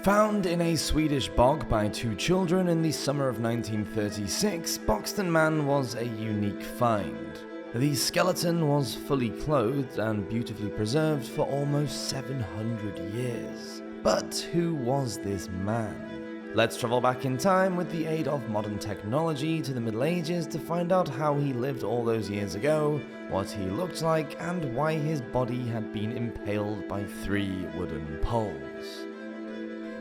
Found in a Swedish bog by two children in the summer of 1936, Bocksten Man was a unique find. The skeleton was fully clothed and beautifully preserved for almost 700 years. But who was this man? Let's travel back in time with the aid of modern technology to the Middle Ages to find out how he lived all those years ago, what he looked like, and why his body had been impaled by 3 wooden poles.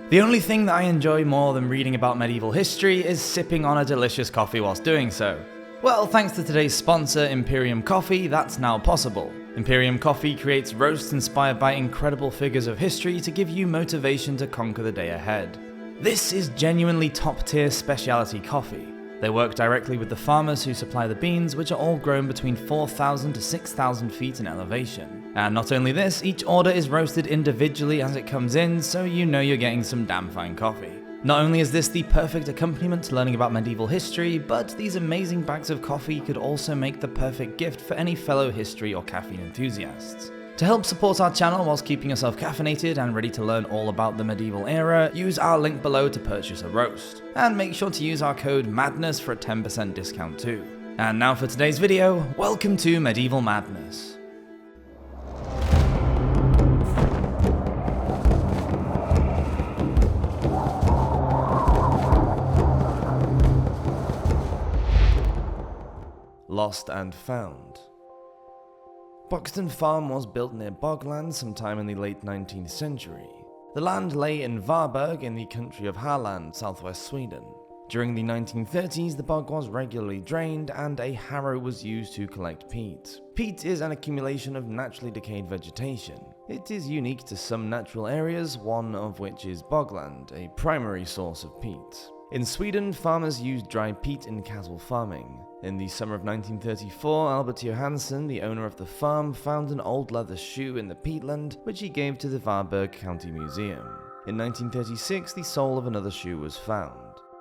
The only thing that I enjoy more than reading about medieval history is sipping on a delicious coffee whilst doing so. Well, thanks to today's sponsor, Imperium Coffee, that's now possible. Imperium Coffee creates roasts inspired by incredible figures of history to give you motivation to conquer the day ahead. This is genuinely top-tier specialty coffee. They work directly with the farmers who supply the beans, which are all grown between 4,000 to 6,000 feet in elevation. And not only this, each order is roasted individually as it comes in, so you know you're getting some damn fine coffee. Not only is this the perfect accompaniment to learning about medieval history, but these amazing bags of coffee could also make the perfect gift for any fellow history or caffeine enthusiasts. To help support our channel whilst keeping yourself caffeinated and ready to learn all about the medieval era, use our link below to purchase a roast. And make sure to use our code MADNESS for a 10% discount too. And now for today's video, welcome to Medieval Madness. Lost and found. Bocksten Farm was built near bogland sometime in the late 19th century. The land lay in Varberg in the country of Halland, southwest Sweden. During the 1930s, the bog was regularly drained and a harrow was used to collect peat. Peat is an accumulation of naturally decayed vegetation. It is unique to some natural areas, one of which is bogland, a primary source of peat. In Sweden, farmers used dry peat in cattle farming. In the summer of 1934, Albert Johansson, the owner of the farm, found an old leather shoe in the peatland, which he gave to the Varberg County Museum. In 1936, the sole of another shoe was found.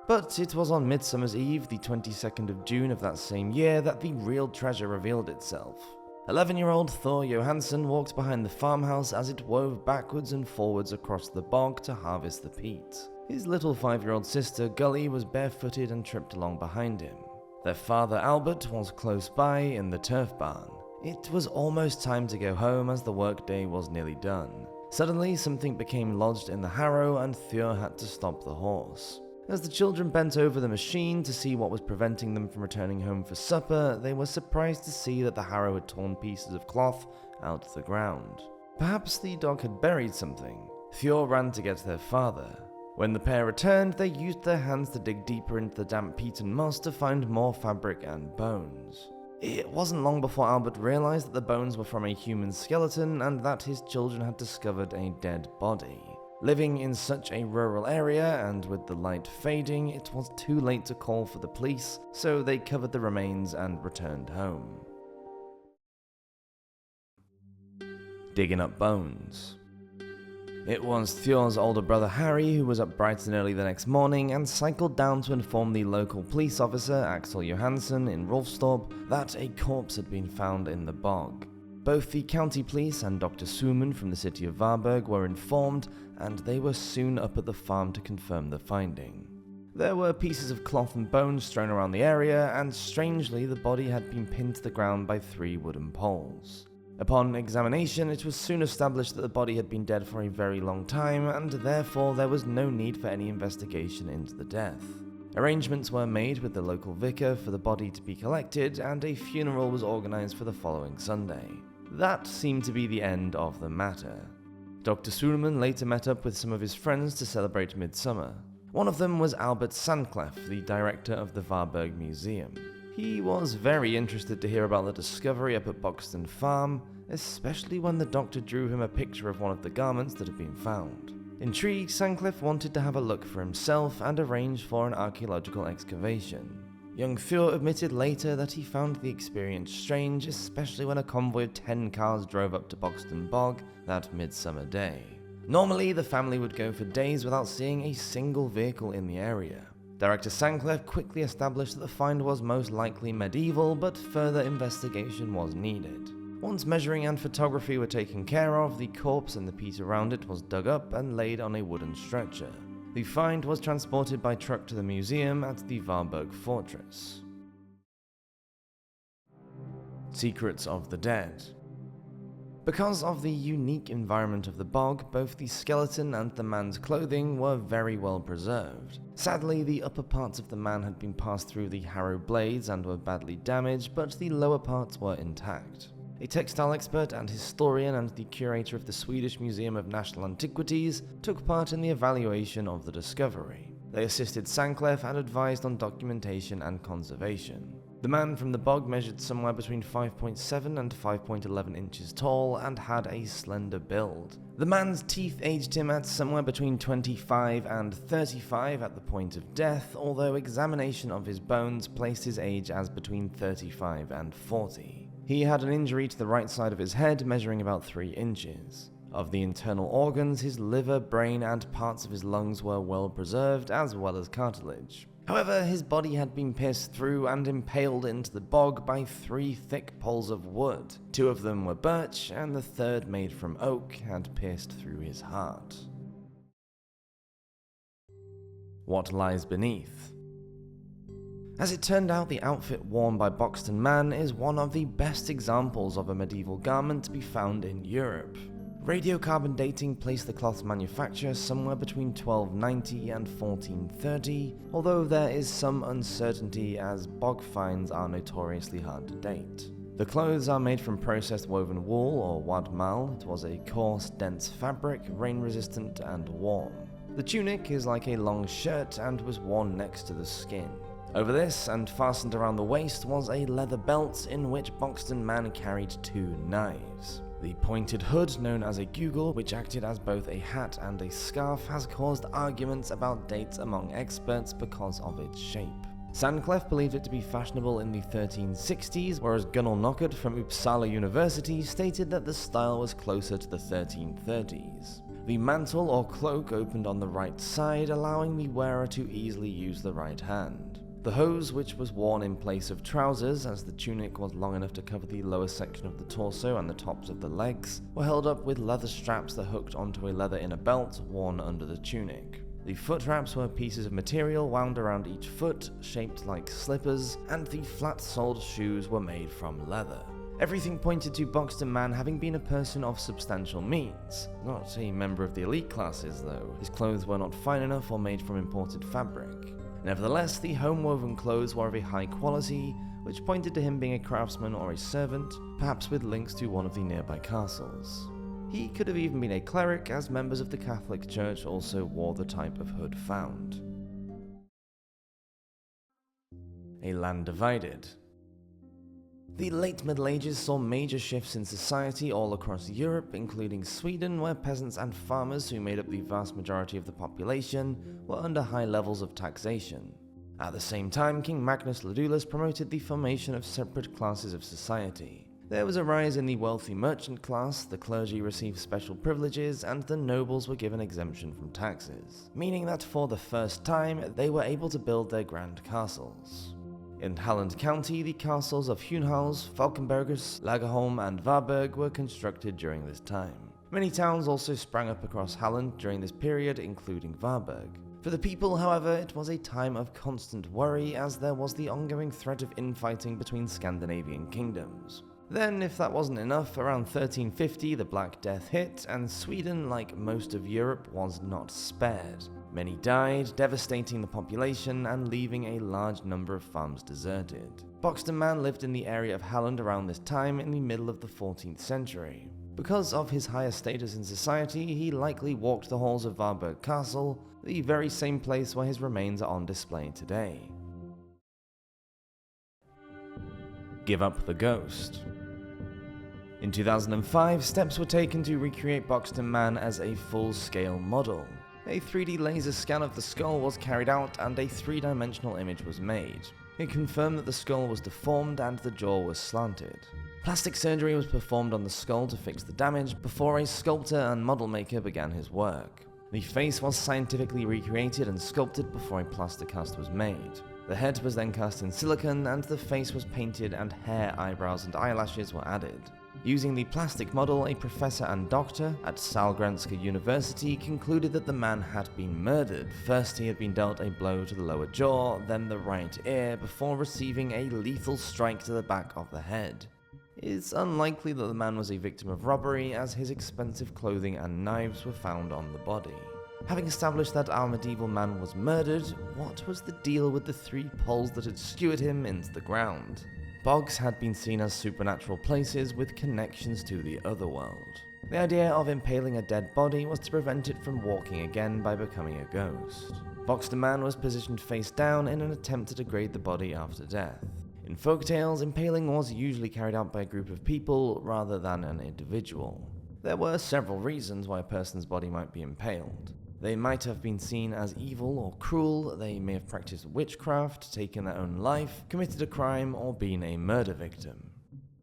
But it was on Midsummer's Eve, the 22nd of June of that same year, that the real treasure revealed itself. 11-year-old Thor Johansson walked behind the farmhouse as it wove backwards and forwards across the bog to harvest the peat. His little 5-year-old sister Gully was barefooted and tripped along behind him. Their father Albert was close by in the turf barn. It was almost time to go home as the workday was nearly done. Suddenly, something became lodged in the harrow and Thor had to stop the horse. As the children bent over the machine to see what was preventing them from returning home for supper, they were surprised to see that the harrow had torn pieces of cloth out of the ground. Perhaps the dog had buried something. Thor ran to get their father. When the pair returned, they used their hands to dig deeper into the damp peat and moss to find more fabric and bones. It wasn't long before Albert realized that the bones were from a human skeleton and that his children had discovered a dead body. Living in such a rural area and with the light fading, it was too late to call for the police, so they covered the remains and returned home. Digging up bones. It was Thor's older brother Harry who was up bright and early the next morning and cycled down to inform the local police officer Axel Johansson in Rolfstorp that a corpse had been found in the bog. Both the county police and Dr. Suman from the city of Varberg were informed, and they were soon up at the farm to confirm the finding. There were pieces of cloth and bones strewn around the area, and strangely the body had been pinned to the ground by 3 wooden poles. Upon examination, it was soon established that the body had been dead for a very long time, and therefore there was no need for any investigation into the death. Arrangements were made with the local vicar for the body to be collected, and a funeral was organized for the following Sunday. That seemed to be the end of the matter. Dr. Suleman later met up with some of his friends to celebrate Midsummer. One of them was Albert Sandcliffe, the director of the Varberg Museum. He was very interested to hear about the discovery up at Bocksten Farm, especially when the doctor drew him a picture of one of the garments that had been found. Intrigued, Sandcliffe wanted to have a look for himself and arranged for an archaeological excavation. Young Thor admitted later that he found the experience strange, especially when a convoy of 10 cars drove up to Bocksten Bog that midsummer day. Normally, the family would go for days without seeing a single vehicle in the area. Director Sandcliffe quickly established that the find was most likely medieval, but further investigation was needed. Once measuring and photography were taken care of, the corpse and the piece around it was dug up and laid on a wooden stretcher. The find was transported by truck to the museum at the Varberg fortress. Secrets of the Dead. Because of the unique environment of the bog, both the skeleton and the man's clothing were very well preserved. Sadly, the upper parts of the man had been passed through the harrow blades and were badly damaged, but the lower parts were intact. A textile expert and historian and the curator of the Swedish Museum of National Antiquities took part in the evaluation of the discovery. They assisted Rawcliffe and advised on documentation and conservation. The man from the bog measured somewhere between 5.7 and 5.11 inches tall and had a slender build. The man's teeth aged him at somewhere between 25 and 35 at the point of death, although examination of his bones placed his age as between 35 and 40. He had an injury to the right side of his head measuring about 3 inches. Of the internal organs, his liver, brain, and parts of his lungs were well preserved, as well as cartilage. However, his body had been pierced through and impaled into the bog by 3 thick poles of wood. 2 of them were birch, and the third, made from oak, had pierced through his heart. What lies beneath? As it turned out, the outfit worn by Bocksten Man is one of the best examples of a medieval garment to be found in Europe. Radiocarbon dating placed the cloth's manufacture somewhere between 1290 and 1430, although there is some uncertainty as bog finds are notoriously hard to date. The clothes are made from processed woven wool or wadmal. It was a coarse, dense fabric, rain-resistant and warm. The tunic is like a long shirt and was worn next to the skin. Over this, and fastened around the waist, was a leather belt in which Bocksten Man carried 2 knives. The pointed hood, known as a gugel, which acted as both a hat and a scarf, has caused arguments about dates among experts because of its shape. Rawcliffe believed it to be fashionable in the 1360s, whereas Gunnar Knockert from Uppsala University stated that the style was closer to the 1330s. The mantle or cloak opened on the right side, allowing the wearer to easily use the right hand. The hose, which was worn in place of trousers as the tunic was long enough to cover the lower section of the torso and the tops of the legs, were held up with leather straps that hooked onto a leather inner belt worn under the tunic. The foot wraps were pieces of material wound around each foot, shaped like slippers, and the flat-soled shoes were made from leather. Everything pointed to Bocksten Man having been a person of substantial means. Not a member of the elite classes, though. His clothes were not fine enough or made from imported fabric. Nevertheless, the home-woven clothes were of a high quality, which pointed to him being a craftsman or a servant, perhaps with links to one of the nearby castles. He could have even been a cleric, as members of the Catholic Church also wore the type of hood found. A land divided. The late Middle Ages saw major shifts in society all across Europe, including Sweden, where peasants and farmers, who made up the vast majority of the population, were under high levels of taxation. At the same time, King Magnus Ladulus promoted the formation of separate classes of society. There was a rise in the wealthy merchant class, the clergy received special privileges, and the nobles were given exemption from taxes, meaning that for the first time, they were able to build their grand castles. In Halland County, the castles of Hunhals, Falkenbergus, Lagerholm, and Varberg were constructed during this time. Many towns also sprang up across Halland during this period, including Varberg. For the people, however, it was a time of constant worry, as there was the ongoing threat of infighting between Scandinavian kingdoms. Then, if that wasn't enough, around 1350 the Black Death hit, and Sweden, like most of Europe, was not spared. Many died, devastating the population and leaving a large number of farms deserted. Bocksten Man lived in the area of Halland around this time in the middle of the 14th century. Because of his higher status in society, he likely walked the halls of Varberg Castle, the very same place where his remains are on display today. Give up the ghost. In 2005, steps were taken to recreate Bocksten Man as a full-scale model. A 3D laser scan of the skull was carried out and a 3-dimensional image was made. It confirmed that the skull was deformed and the jaw was slanted. Plastic surgery was performed on the skull to fix the damage before a sculptor and model maker began his work. The face was scientifically recreated and sculpted before a plaster cast was made. The head was then cast in silicone and the face was painted and hair, eyebrows and eyelashes were added. Using the plastic model, a professor and doctor at Sahlgrenska University concluded that the man had been murdered. First, he had been dealt a blow to the lower jaw, then the right ear, before receiving a lethal strike to the back of the head. It's unlikely that the man was a victim of robbery, as his expensive clothing and knives were found on the body. Having established that our medieval man was murdered, what was the deal with the 3 poles that had skewered him into the ground? Bogs had been seen as supernatural places with connections to the otherworld. The idea of impaling a dead body was to prevent it from walking again by becoming a ghost. Bocksten Man was positioned face down in an attempt to degrade the body after death. In folktales, impaling was usually carried out by a group of people rather than an individual. There were several reasons why a person's body might be impaled. They might have been seen as evil or cruel, they may have practiced witchcraft, taken their own life, committed a crime, or been a murder victim.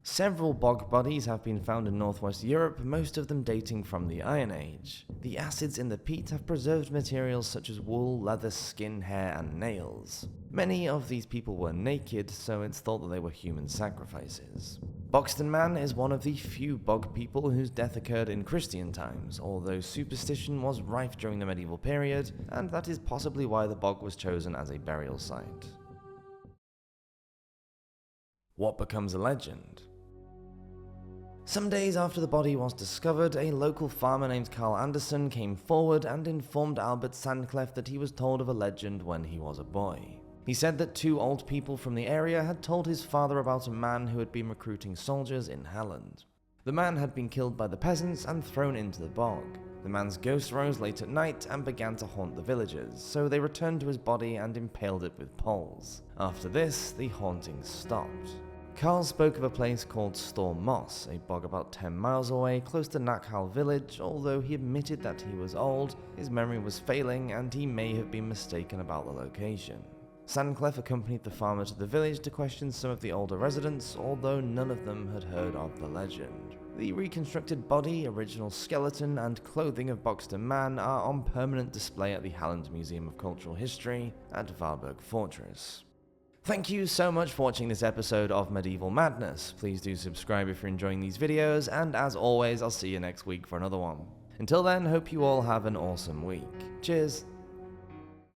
Several bog bodies have been found in northwest Europe, most of them dating from the Iron Age. The acids in the peat have preserved materials such as wool, leather, skin, hair, and nails. Many of these people were naked, so it's thought that they were human sacrifices. Bocksten Man is one of the few bog people whose death occurred in Christian times, although superstition was rife during the medieval period, and that is possibly why the bog was chosen as a burial site. What becomes a legend? Some days after the body was discovered, a local farmer named Carl Anderson came forward and informed Albert Sandcliffe that he was told of a legend when he was a boy. He said that 2 old people from the area had told his father about a man who had been recruiting soldiers in Halland. The man had been killed by the peasants and thrown into the bog. The man's ghost rose late at night and began to haunt the villagers, so they returned to his body and impaled it with poles. After this, the hauntings stopped. Carl spoke of a place called Storm Moss, a bog about 10 miles away, close to Nakhal village. Although he admitted that he was old, his memory was failing and he may have been mistaken about the location. Sandcliffe accompanied the farmer to the village to question some of the older residents, although none of them had heard of the legend. The reconstructed body, original skeleton, and clothing of Bocksten Man are on permanent display at the Halland Museum of Cultural History at Varberg Fortress. Thank you so much for watching this episode of Medieval Madness. Please do subscribe if you're enjoying these videos, and as always, I'll see you next week for another one. Until then, hope you all have an awesome week. Cheers!